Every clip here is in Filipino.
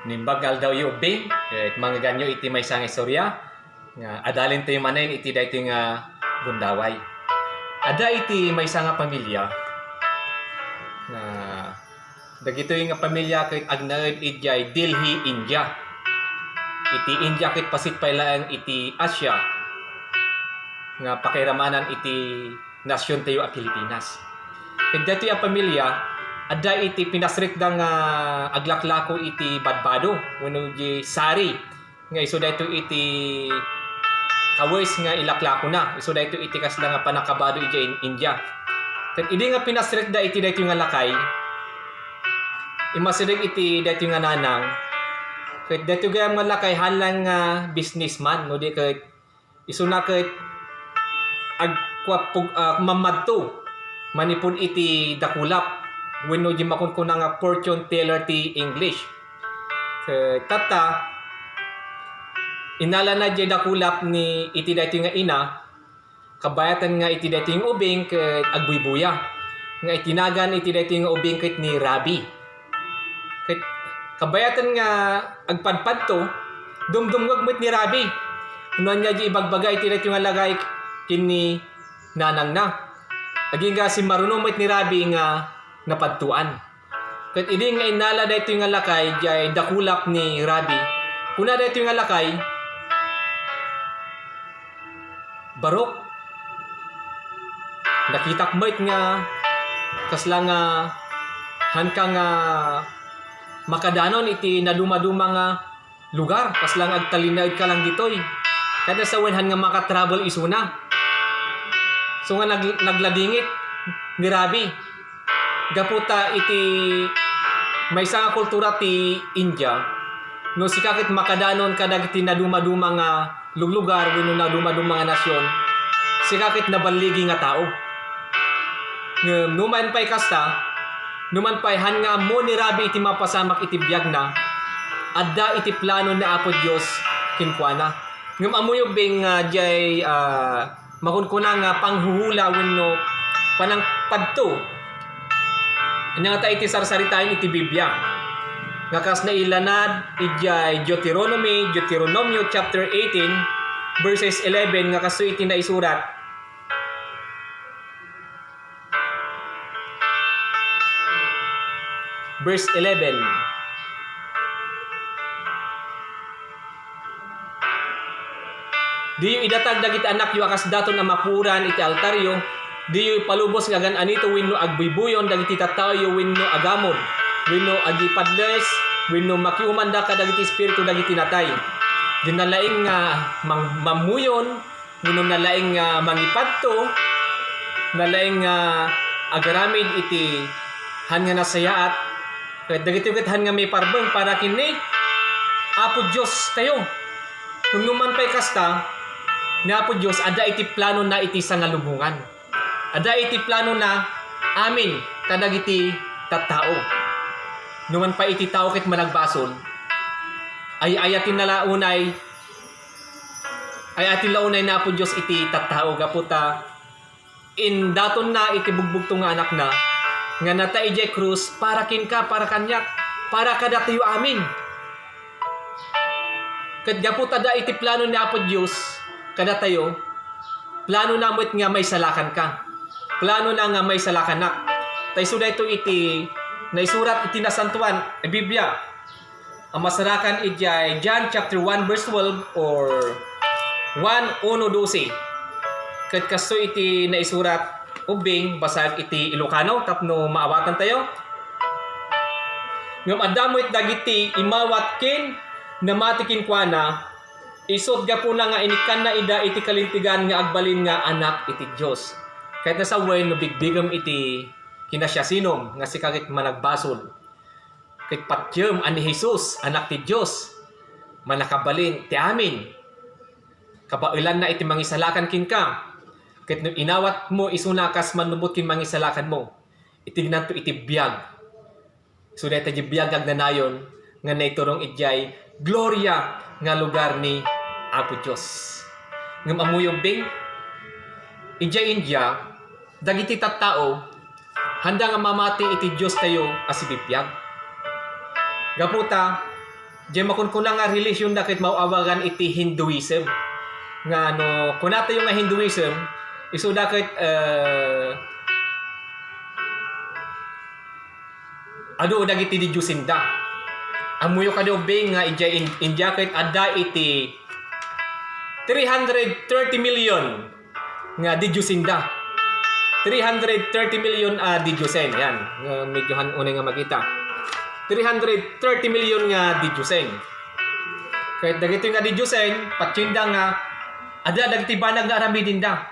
Nimbagal daw yu ubing, mga ganyo iti may sang istorya, nga adalin tayo manen iti daytoy nga gundaway. Ada iti may nga pamilya, nga dagitoy nga pamilya ket agnaed ijay Delhi, India. Iti India ket pasit paylaeng iti Asia, nga pakiramanan iti nasyon tayo a Pilipinas. Ket daytoy a pamilya ada iti pinasrikda nga aglaklako iti badbado wenno di sari nga isu dayto iti kawes nga ilaklako na isu dayto iti kasla nga panakabado iti India. Ket idi nga pinasrikda iti dayto nga lakay imasirig iti dayto nga nanang ket dayto nga lakay halang nga businessman no di ket isu na ket mamadto manipud iti dakulap wenno di makunkuna nga fortune teller ti English. Tata inala na di dakulap ni iti daytoy nga ina kabayatan nga iti daytoy nga ubing ket agbuybuya nga itinagan iti daytoy nga ubing ket ni Rabi. Ket kabayatan nga agpadpadto dumdumgag met ni Rabi. Uno nya di ibagbaga iti daytoy nga lagay kini nanang na. Aging nga si marunong met ni Rabi nga napadtuan. Ket idi nga inala daytoy nga lakay jay dakulap ni Rabi. Kuna daytoy nga lakay barok. Nakitak met nga kasla nga hanka nga makadanon iti naduma-duma nga lugar kasla nga agtalinaed ka lang ditoy. Kada sa wenhan nga maka-travel isuna. So nga nagladingit ni Rabi gaputa iti may nga kultura ti India no sikakit makadanon kadag iti naduma-duma nga luglugar wenno naduma-duma nga nasyon sikakit nabaligi nga tao numan pay kasta numan pay han nga mo ni Rabi iti mapasamak iti biag na adda iti plano ni Apo Dios kinkuana ngem amuyo bing jay makunkuna nga panghuhula wenno panang padto anya nga ta iti sarsaritain iti Biblia. Nga kas na ilanad ijay Deuteronomio chapter 18 verses 11 nga kaso iti naisurat. Verse 11. Diyo idatag dagiti anak yu akas daton na mapuran iti altaryo diyo palubos nga gan anito wenno agbuybuyon dagiti tattao wenno agamon wenno agipadles wenno makiumanda ka dagiti espiritu dagiti natay dinalaing nga mamuyon wenno nalaing nga mangipadto nalaing nga agaramid iti han nga nasayaat ket dagiti ket han nga may parbeng para kini Apo Dios tayo numan pay kasta ni Apo Dios ada iti plano na iti sangalubungan. Ada iti plano na amin kadagiti tattao. Numan pa iti tao ket managbasol ay ayatin na launay na Apo Dios iti tattao gaputa in daton na iti bugbugto nga anak na nga nata ijay krus para kinka para kanyak para kadatayo amin. Ket gaputa da iti plano ni Apo Dios kadatayo plano na met nga may salakan ka. Plano na nga may salakanak. Tayso dayto iti naisurat iti nasantuan a Biblia. Ang masarakan ijay John chapter 1 verse 12 or 1:12. Ket kasto iti naisurat ubing basag iti Ilocano tapno maawatan tayo. Ngem addamoy dagiti imawat ken namatikin kuana isod gapuna nga inikan na ida iti kalintigan nga agbalin nga anak iti Dios. Kahit na sa way no bigbigam iti kinasyasinom nga sikakit managbasol. Kahit patyem ani Jesus, anak ti Diyos, manakabalin ti amin. Kabailan na iti mangisalakan kin ka. Kahit no inawat mo isunakas manumot kin mangisalakan mo. Itignan to iti biyag. So dahil tayo biyag agnanayon nga naiturong ijay gloria nga lugar ni Apo Diyos. Ngam amuyong bing ijay India dagiti tattao handa nga mamati iti Dios tayo as ibibiyag. Gaputa Diyan makunkuna nga relasyon dakit mauawagan iti Hinduism. Nga ano, kung nato yung nga Hinduism, iso dakit ado dagiti di Diyosinda. Amuyo ka daw bing nga India kahit ada iti 330 million nga di Diyosinda. 330 million di Diyosen. Yan. Medyo unay nga makita. 330 million nga di Diyosen. Kahit dagiti nga di Diyosen, patsinda nga ada dagiti banag nga aramidinda.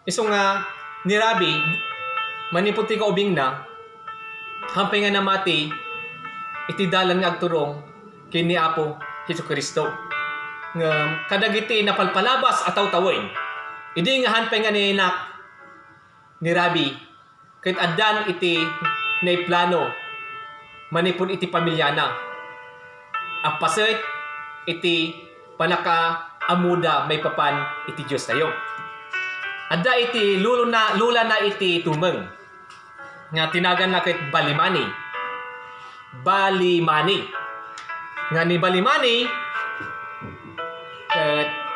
Iso nga ni Rabi, maniputi ka ubing na, hampay nga namati, iti dalan nga agturong kini Apo Jesucristo. Nga kadagiti napalpalabas ataw tawin. Idi nga hanpay nga ninak ni Rabi, kahit adan iti naiplano, manipon iti pamilyana. Apasit iti panaka amuda may papan iti Diyos tayo. Ada iti lula na iti tumeng nga tinagan na kahit Balimani. Balimani. Nga ni Balimani,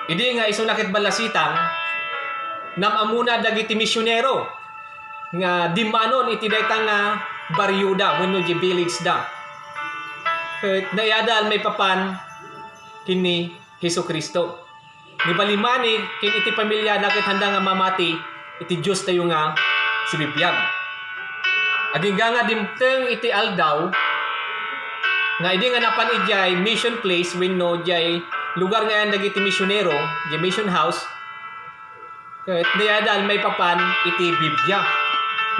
hindi nga iso nakit balasitang namamuna dagiti misyonero nga dimanon iti daytang nga baryuda wenno di village da. Nayadal may papan kini Jesucristo. Ni Balimani kin iti pamilya nakit handa nga mamati iti Dios tayo nga si bibiyag. Aging nga dimteng iti aldaw nga idi nga napan ijay mission place wenno jay lugar nga yan dagiti misyonero, jay mission house. Ket niyadal may papan iti Biblia.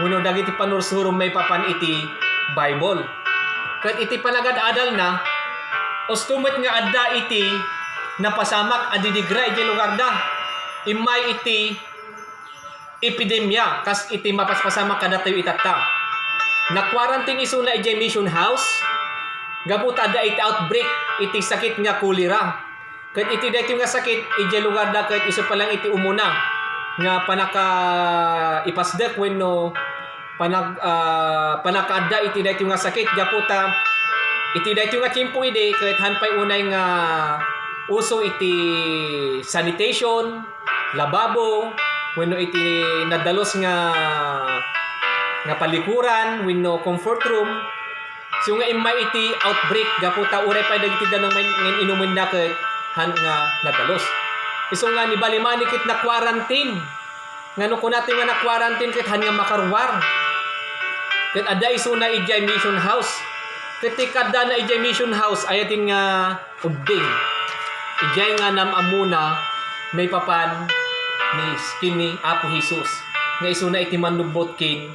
Wenno dagiti panursurom may papan iti Bible. Ket iti panagad-adal na ostumot nga adda iti napasamak adidigra iti lugar da. Imay iti epidemya kas iti mapaspasamak kada tayo itatta. Na quarantine iso na ijay mission house. Gaputa da iti outbreak iti sakit nga kulira. Ket iti daytoy nga sakit ijay lugar da ket iso pa lang iti umuna nga panaka ipasdek wenno panakaadda iti daytoy nga sakit gaputa iti daytoy nga tiempo ide ket hanpay unay nga uso iti sanitation, lababo, wenno iti nadalos nga palikuran wenno comfort room. So nga imay iti outbreak gaputa uray pa dagiti danang inumin da ket han nga nadalos. Iso nga ni Balimani kit na quarantine. Ngano ko natin nga na quarantine kit han nga makarwar. Ket ada iso na ijay mission house. Ketika da na ijay mission house ayatin nga ubding. Ijay nga namamuna may papan ni kini Apo Jesus. Nga iso na iti manubot kin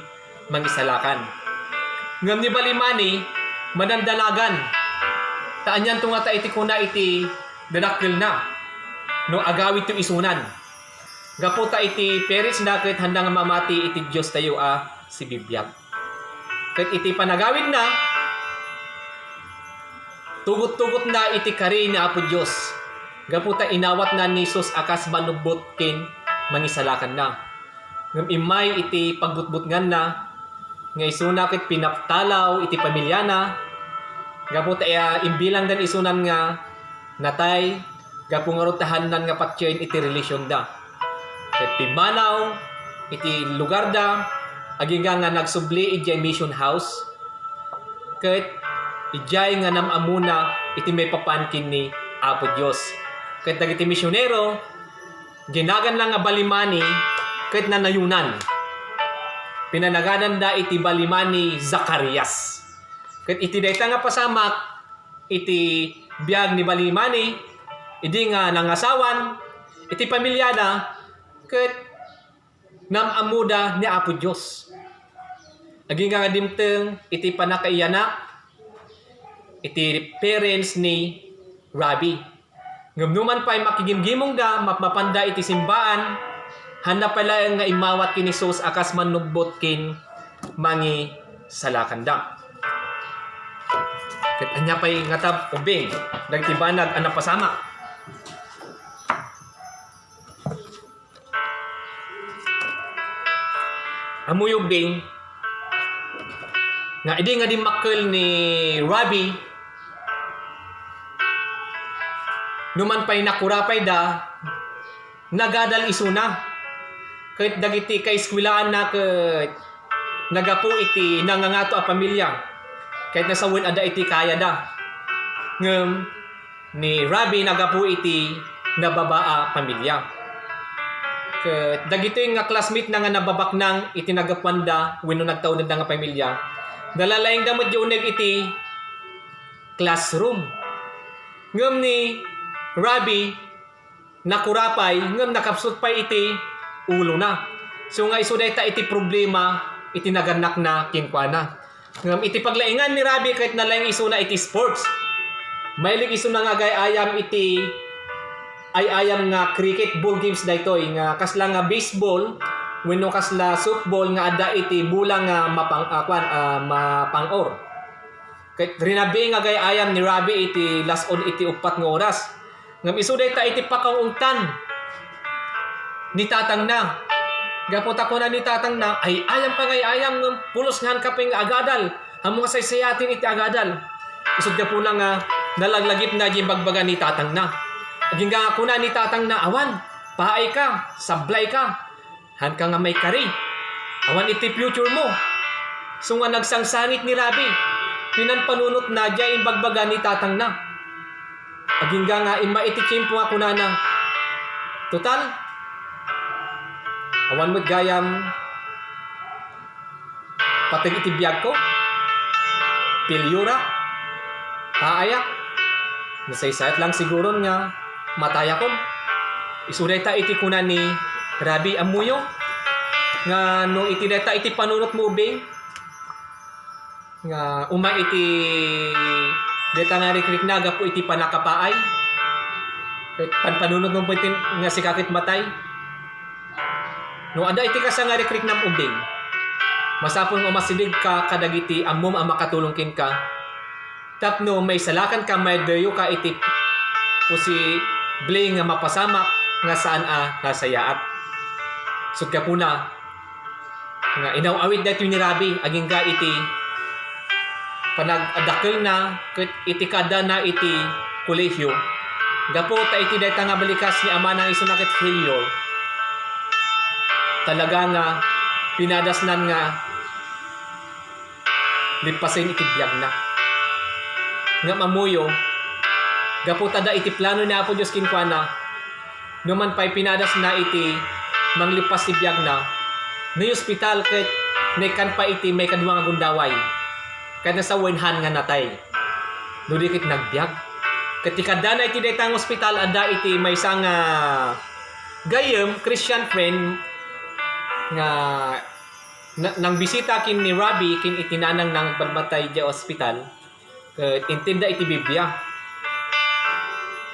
mangisalakan. Ngam ni Balimani manandalagan. Taanyan to nga ta iti kuna iti dadakkel na. No agawit yung isunan. Gaputa iti peris na kahit handa nga mamati iti Diyos tayo si bibiyag. Kahit iti panagawid na, tugot-tugot na iti kari ni Apo Diyos. Gaputa inawat na ni Jesus akas manubot kin mangisalakan na. Ngam imay iti pagbutbutngan na, nga isuna ket pinaptalaw iti pamilyana. Gaputa imbilang dan isunan nga natay gapungarotahan nan nga patyen iti relasyon da. Ket pimanaw iti lugar da aging nga nagsubli ijay mission house. Ket ijay nga namamuna iti may papankin ni Apo Dios. Ket dagiti misyonero ginagan lang nga Balimani ket nanayunan. Pinanaganan da iti Balimani Zacarias. Ket iti dayta nga pasamak iti biag ni Balimani idi nga nangasawan iti pamilyana ket namamuda ni Apo Dios. Agi nga dimteng iti panakaiyana iti parents ni Rabi. Ngumnuman pa'y makigimgimong da mapapanda iti simbaan handa pala nga imawat kin Jesus akas manugbot kin mangi salakanda. Ket anya pa'y ngatab ubing dagiti banag ang napasama. Amuy ubing nga idi nga dimmakkel ni Rabi Numan pa'y nakurapay da, nagadal isuna. Kahit dagiti kay eskwilaan na kat nagapo iti nangangato a pamilya. Kahit nasawin ada iti kaya da. Ngem ni Rabi nagapo iti nababaa pamilya. Kat dagito yung nga classmate na nga nababak nang iti nagapanda wenno nagtaud da nga pamilya. Dalalayang damot yung iti classroom. Ngem ni Rabi nakurapay ngem nakapsot pa iti ulo na. So nga iso dayta iti problema iti naganak na kinkwana. Ngem iti paglaingan ni Rabi kahit nalayang iso na iti sports. Mailig iso na nga gayayam iti ayam nga cricket ball games daytoy nga kasla nga baseball wenno kasla softball nga ada iti bulang nga mapangor. Kahit rinabi nga gayayam ni Rabi iti last on iti 4 nga oras. Ngam iso dayta iti pakaungtan ni tatang na. Gapot ako na ni tatang na ay ayam ka gayayam ngam pulos nga kapeng agadal. Amo nga saysayatin iti agadal. Isod ka po na nga nalaglagip na di bagbaga ni tatang na. Aging nga ako na ni tatang na awan, pahay ka, sablay ka, han ka nga may kari. Awan iti future mo. So nga nagsangsangit ni Rabi, pinanpanunot na dya in bagbaga ni tatang na. Aging nga in maitikim po ako na na. Total, awan mo't gayam, patag iti biyag ko, pilyura, paayak, nasaysayat lang siguro nga, mataya ko. Isuday ta iti kuna ni Rabi amuyo nga no iti data iti panunot mo ubing nga uma iti data nga rikrik naga po iti panakapaay panpanunot mo po iti nga sikakit matay no ada iti kasa nga rikrik nam ubing masapon nga masidig ka kadagiti amom ang makatulong ka tapno may salakan ka may dayo ka iti o si Bling nga mapasamak nga saan nasayaat. Sud ka puna nga inawawid dayto ni Rabi aging ga iti panag-adakkel na ket iti kada na iti kolehiyo. Gapo ta iti dayta nga balikas ni ama nang isu naket failure. Talaga nga pinadasnan nga lipasin iti biyag na. Nga mamuyo gapo tada iti plano ni Apo Dios kinkwana numan pay pinadas na iti manglipas ti biag na ni hospital ket nekan pa iti may kadwa nga gundaway ket sa wenhan nga natay dudikit nagbiag ket kada na iti daytang hospital ada iti may sang gayem Christian friend nga nang bisita kin ni Rabi kin itinanang nang barbatay di hospital ket intinda iti Biblia.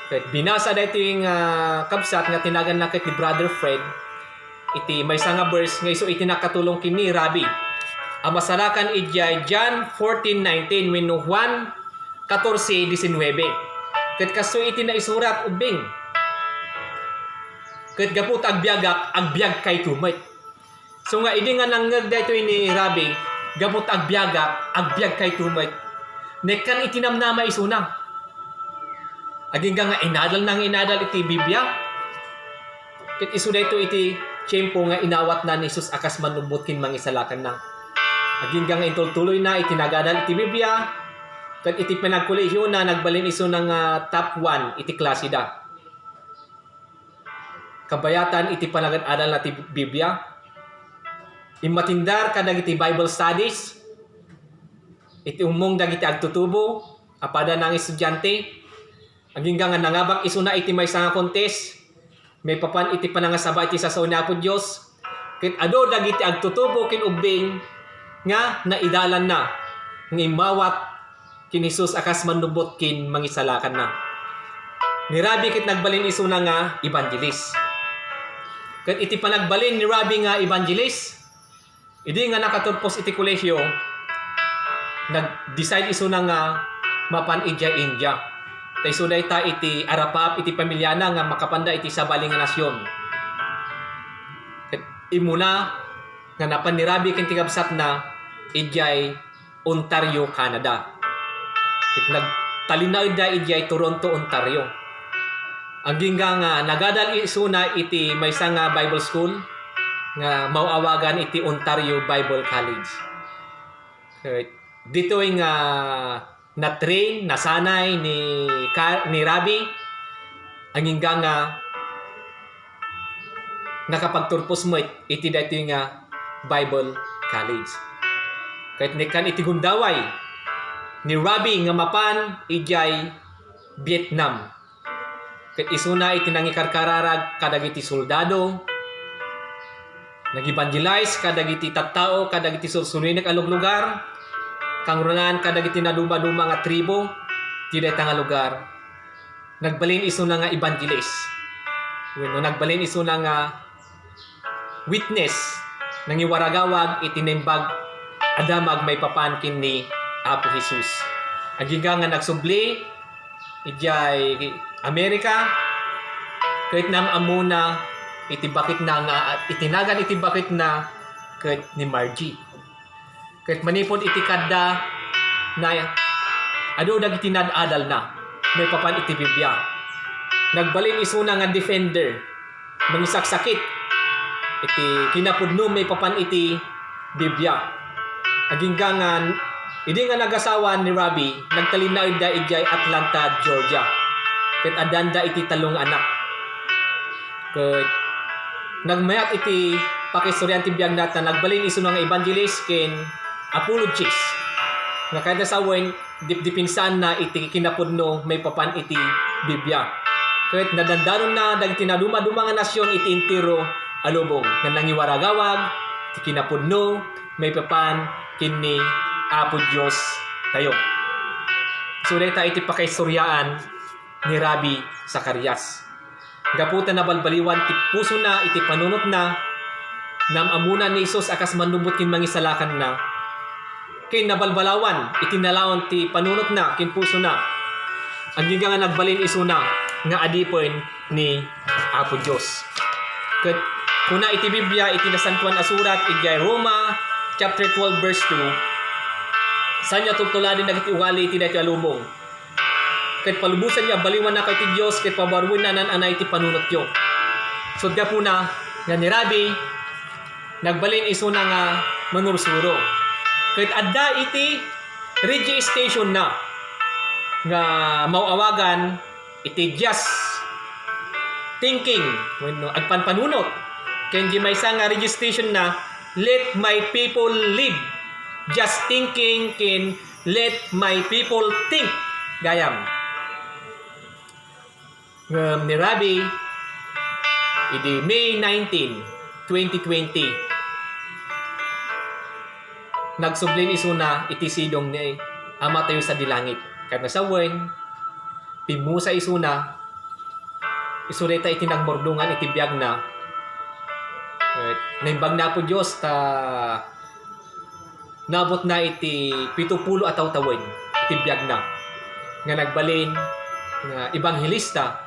Kahit binasa da ito yung kabsat nga tinagan na kahit ni Brother Fred iti may nga verse nga iso iti nakatulong kini Rabi ang masarakan ijay John 14:19 wenno Juan 14:19 kahit kaso iti na isurat ubing kahit gapot agbiag kay tumay so nga idi nga nanggag da ito ni Rabi gapot agbiag kay tumay nekan itinamnama isuna aging nga inadal iti Biblia. Ket isu dayto iti tiyempo nga inawat na ni Jesus akas manubot kin mangisalakan na. Aging nga intultuloy na iti nagadal iti Biblia. Ket iti pinagkolehiyo na nagbalin isu ng top 1 iti klase da. Kabayatan iti panagad-adal na iti Biblia. Imatindar kadag iti Bible studies. Iti umong dagiti agtutubo apada ng estudyante. Aging nga nangabak isuna iti may nga contest. May papan iti panangasaba iti sasaw ni Apo Dios. Ket ado dagiti agtutubo kin ubing nga naidalan na ngimawat kin Jesus akas manubot kin mangisalakan na. Ni Rabi ket nagbalin isuna nga evangelist. Ket iti panagbalin ni Rabi nga evangelist idi nga nakaturpos iti kolehiyo nag-decide isuna nga mapan ijay India. Tay suday ta iti arapap iti pamilyana nga makapanda iti sabaling nga nasyon. Ket imuna nga napan ni Rabi ken tigabsat na ijay Ontario, Canada. Ket nagtalinaw da ijay Toronto, Ontario. Ang ginga nga nagadal isuna iti maysa nga Bible school nga mauawagan iti Ontario Bible College. Dito nga na-train, nasanay ni Rabbi ang ginga nga nakapagturpos mo iti dito nga Bible College. Kahit nikan iti gundaway ni Rabbi nga mapan ijay Vietnam. Kahit isuna iti nangikarkararag kadagiti soldado, nag-evangelize kadagiti tattao, kadagiti susulinek alog lugar, kangrunan kadagiti naduma-duma nga tribo, ti dayta nga lugar. Nagbalin isuna nga evangelist. Wenno nagbalin isuna nga witness nangiwaragawag iti nembag adamag may papankin ni Apo Jesus. Agiga nga nagsubli ijay Amerika kahit nam amuna iti bakit na nga itinagan iti bakit na kahit ni Margie. Kahit manipod iti kadda na ado dagiti nadadal na may papan iti Biblia. Nagbalin isuna nga defender mangisaksakit iti kinapudno may papan iti Biblia. Agingga nga idi nga nagasawa ni Rabbi nagtalinaw da ijay Atlanta, Georgia. Ket adanda iti talong anak. Ket nagmayat iti pakistoryan ti biag nata nagbalin isu nga evangelist ken apologist. Nga kada sawen dipinsan na iti kinapudno may papan iti Biblia. Ket nadandanon na dagiti naduma-duma nga nasyon iti entero alubong nga nangiwaragawag iti kinapudno may papan kinni Apo Dios tayo. So deta iti pakaistoryaan ni Rabbi Zacarias. Gaputa na balbaliwan ti puso na iti panunot na namamuna ni Jesus akas manubot kin mangisalakan na. Kin nabalbalawan iti nalawon ti panunot na kin puso na. Ang giga nga nagbalin isuna nga adipon ni Apo Dios. Ket kuna iti Biblia iti nasantuan asurat iti Roma chapter 12 verse 2. Sanya tutuladin dagiti ugali iti daytoy alubong. Ket palubusan niya baliwan na kay ti Dios ket pabaruin na nananay iti panunot yo. So gapuna nga ni Rabbi nagbalin isuna nga manursuro. Ket adda iti radio station na nga mauawagan iti just thinking wenno agpanpanunot ken di maysa nga radio station na let my people live. Just thinking ken let my people think. Gayam. Ni Rabbi idi May 19, 2020 nagsublin isuna iti sidong ni Ama tayo sa dilangit. Kada sawen pimusa isuna isureta iti nagmordungan iti biag na naimbag na po Diyos ta nabot na iti 70 ataw tawen iti biag na nga nagbalin nga ebanghelista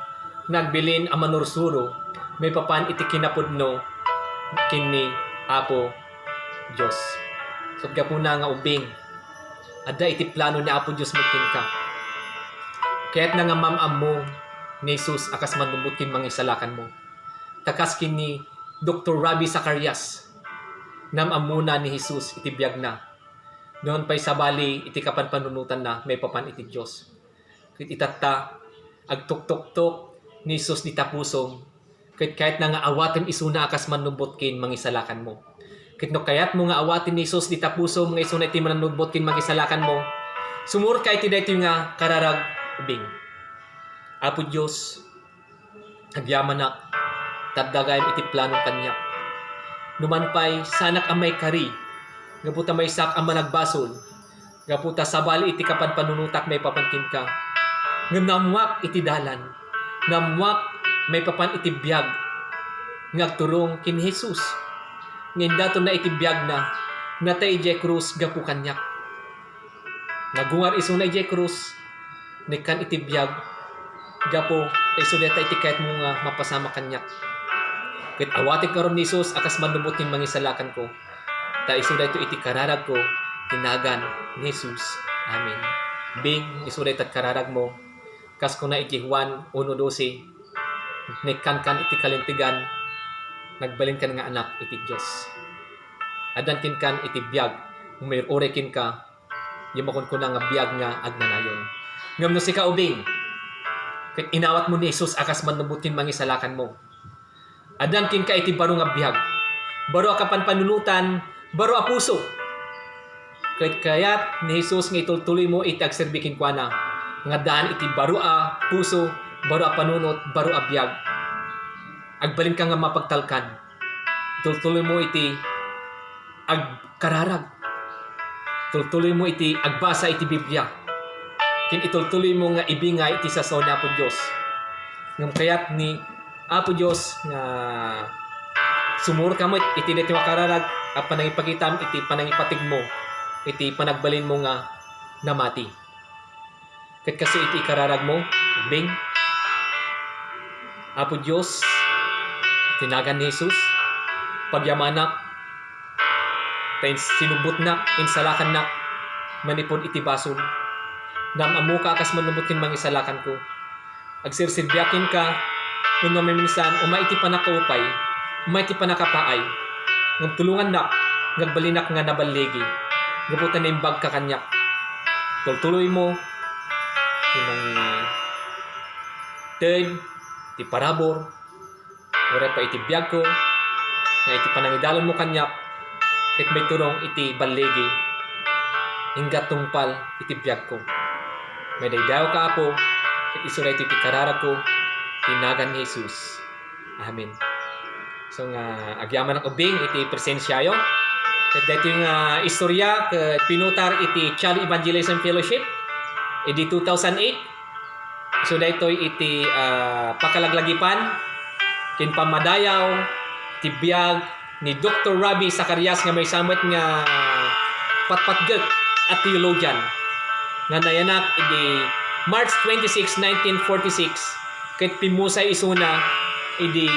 nagbilin a manursuro may papan iti kinapudno kinni Apo Dios. So gapuna nga ubing adda iti plano ni Apo Dios makin ka. Kaya't nga mamam mo ni Jesus akas manumbutin mangisalakan mo. Takas kini Dr. Rabbi Zacarias namamuna ni Jesus iti biag na. Noon pa'y sabali iti kapan panunutan na may papan iti Diyos. Kit itatta agtuk-tuk-tuk ni Jesus di tapusom. Kahit na nga awatin isuna akas manumbot kin mangisalakan mo. Kit no kayat mo nga awatin ni Jesus di tapusom nga isuna iti manumbot kin mangisalakan mo. Sumur ka iti daytoy nga kararag ubing. Apo Diyos agyaman na tadagayam iti planong kanyak. Numan pa'y sanak amay kari gaputa may sak ang managbasol. Gaputa sabali iti kapan panunutak may papankin ka. Ngamwak iti dalan. Ngamwak may papan iti biag. Ngagturong kin Jesus. Ngindato na iti biag na natay ije krus gapu kanyak. Nagungar iso na ije krus nikan iti biag gapo iso deta iti kahit mo nga mapasama kanyak. Ket awatin karon ni Jesus akas manumutin mangisalakan ko. Ta isu dayto iti kararag ko tinagan ni Jesus. Amen. Bing isu dayto kararag mo kas ko na iti Juan 1:12 Nikan iti kalintigan, nagbalin kan nga anak iti Diyos. Adan kin kan iti biyag, may orekin ka, yamakon ko na nga biyag nga agnanayon. Ngam no si kaubing, ket inawat mo ni Jesus akas manubutin mangisalakan mo. Adan kin ka iti baro nga biyag, baro a kapanpanunutan, baro a puso. Ket kayat ni Jesus nga itultuloy mo iti agserbikin kwa na, nga daan iti baro a puso, baro a panunot, baro a biyag. Agbalin ka nga mapagtalkan. Itultuloy mo iti agkararag. Itultuloy mo iti agbasa iti Biblia. Kin itultuloy mo nga ibingay iti sasaw ni Apo Diyos. Ngam kayat ni Apo Diyos nga sumuro ka mo iti deti makararag at panangipagitam iti panangipatig mo iti panagbalin mo nga namati. Ket kasi iti ikararag mo, bing Apo Diyos, tinagan ni Jesus, pagyamanak, sinubot na, insalakan na, manipod iti basol. Namamu ka akas manubutin mangisalakan ko. Agsirsirbiakin ka, nung mamiminsan, umaiti pa nakaupay, umaiti pa nakapaay. Ngam tulungan na, ngagbalinak nga nabalegi. Gabutan na imbag ka kanyak. Tuloy mo, yung third, iti parabor, ore pa iti biyag ko, nga iti panangidalon mo kanyak, ket may turong iti balegi, inggat tungpal iti biyag ko. May daydaw ka Apo, ket isuray iti kararag ko, tinagan ni Jesus. Amen. So nga agyaman ang ubing iti presensyayo. Ket dito yung istorya ket pinutar iti Child Evangelism Fellowship edi 2008. So dito iti pakalaglagipan kin pamadayaw iti biyag ni Dr. Rabi Zacarias nga may samot nga patpatgek at theologian nga nayanak edi March 26, 1946 ket pimusay isuna edi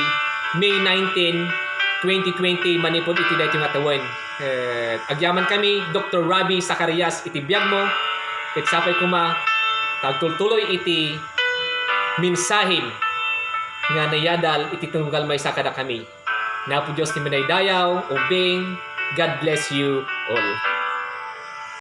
May 19, 2020 manipod iti dayto nga tawen. Agyaman kami Dr. Rabi Zacarias iti biyag mo ket sapay kuma tagtultuloy iti mensahe nga nayadal iti tunggal may sakada kami. Na po Diyos ti manaydayaw, ubing, God bless you all.